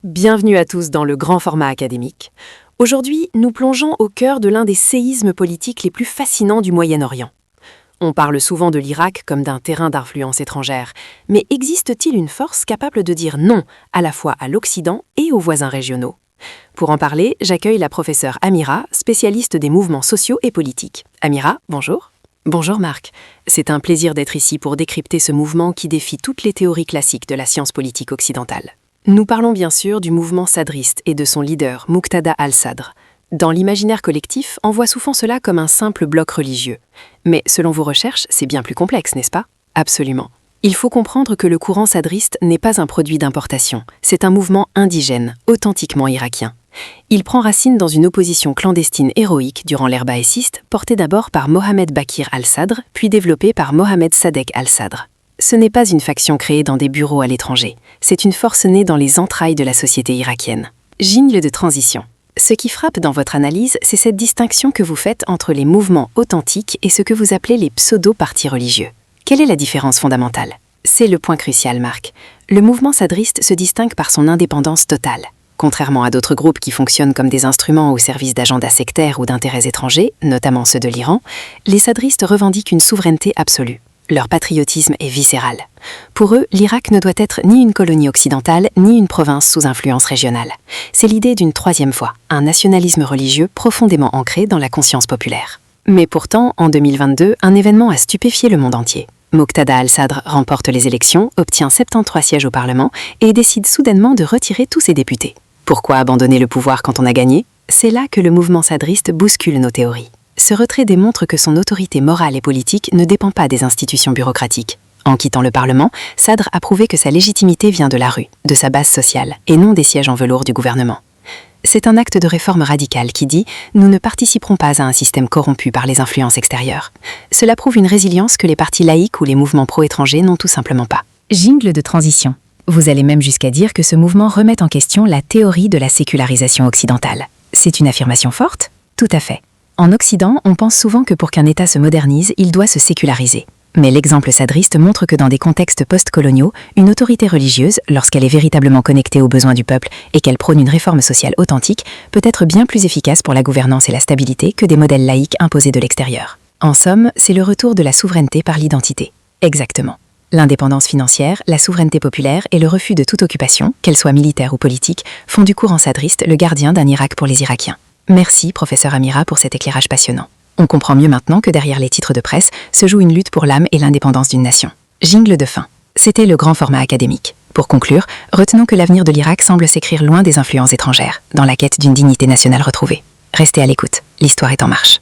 Bienvenue à tous dans le grand format académique. Aujourd'hui, nous plongeons au cœur de l'un des séismes politiques les plus fascinants du Moyen-Orient. On parle souvent de l'Irak comme d'un terrain d'influence étrangère, mais existe-t-il une force capable de dire non à la fois à l'Occident et aux voisins régionaux? Pour en parler, j'accueille la professeure Amira, spécialiste des mouvements sociaux et politiques. Amira, bonjour. Bonjour Marc. C'est un plaisir d'être ici pour décrypter ce mouvement qui défie toutes les théories classiques de la science politique occidentale. Nous parlons bien sûr du mouvement sadriste et de son leader, Muqtada al-Sadr. Dans l'imaginaire collectif, on voit souvent cela comme un simple bloc religieux. Mais selon vos recherches, c'est bien plus complexe, n'est-ce pas? Absolument. Il faut comprendre que le courant sadriste n'est pas un produit d'importation, c'est un mouvement indigène, authentiquement irakien. Il prend racine dans une opposition clandestine héroïque durant l'ère baïsiste, portée d'abord par Mohamed Bakir al-Sadr, puis développée par Mohamed Sadek al-Sadr. Ce n'est pas une faction créée dans des bureaux à l'étranger, c'est une force née dans les entrailles de la société irakienne. Jingle de transition. Ce qui frappe dans votre analyse, c'est cette distinction que vous faites entre les mouvements authentiques et ce que vous appelez les pseudo-partis religieux. Quelle est la différence fondamentale? C'est le point crucial, Marc. Le mouvement sadriste se distingue par son indépendance totale. Contrairement à d'autres groupes qui fonctionnent comme des instruments au service d'agendas sectaires ou d'intérêts étrangers, notamment ceux de l'Iran, les sadristes revendiquent une souveraineté absolue. Leur patriotisme est viscéral. Pour eux, l'Irak ne doit être ni une colonie occidentale, ni une province sous influence régionale. C'est l'idée d'une troisième voie, un nationalisme religieux profondément ancré dans la conscience populaire. Mais pourtant, en 2022, un événement a stupéfié le monde entier. Muqtada al-Sadr remporte les élections, obtient 73 sièges au Parlement et décide soudainement de retirer tous ses députés. Pourquoi abandonner le pouvoir quand on a gagné? C'est là que le mouvement sadriste bouscule nos théories. Ce retrait démontre que son autorité morale et politique ne dépend pas des institutions bureaucratiques. En quittant le Parlement, Sadr a prouvé que sa légitimité vient de la rue, de sa base sociale, et non des sièges en velours du gouvernement. C'est un acte de réforme radicale qui dit « Nous ne participerons pas à un système corrompu par les influences extérieures ». Cela prouve une résilience que les partis laïques ou les mouvements pro-étrangers n'ont tout simplement pas. Jingle de transition. Vous allez même jusqu'à dire que ce mouvement remet en question la théorie de la sécularisation occidentale. C'est une affirmation forte? Tout à fait. En Occident, on pense souvent que pour qu'un État se modernise, il doit se séculariser. Mais l'exemple sadriste montre que dans des contextes post-coloniaux, une autorité religieuse, lorsqu'elle est véritablement connectée aux besoins du peuple et qu'elle prône une réforme sociale authentique, peut être bien plus efficace pour la gouvernance et la stabilité que des modèles laïques imposés de l'extérieur. En somme, c'est le retour de la souveraineté par l'identité. Exactement. L'indépendance financière, la souveraineté populaire et le refus de toute occupation, qu'elle soit militaire ou politique, font du courant sadriste le gardien d'un Irak pour les Irakiens. Merci, professeur Amira, pour cet éclairage passionnant. On comprend mieux maintenant que derrière les titres de presse se joue une lutte pour l'âme et l'indépendance d'une nation. Jingle de fin. C'était le grand format académique. Pour conclure, retenons que l'avenir de l'Irak semble s'écrire loin des influences étrangères, dans la quête d'une dignité nationale retrouvée. Restez à l'écoute, l'histoire est en marche.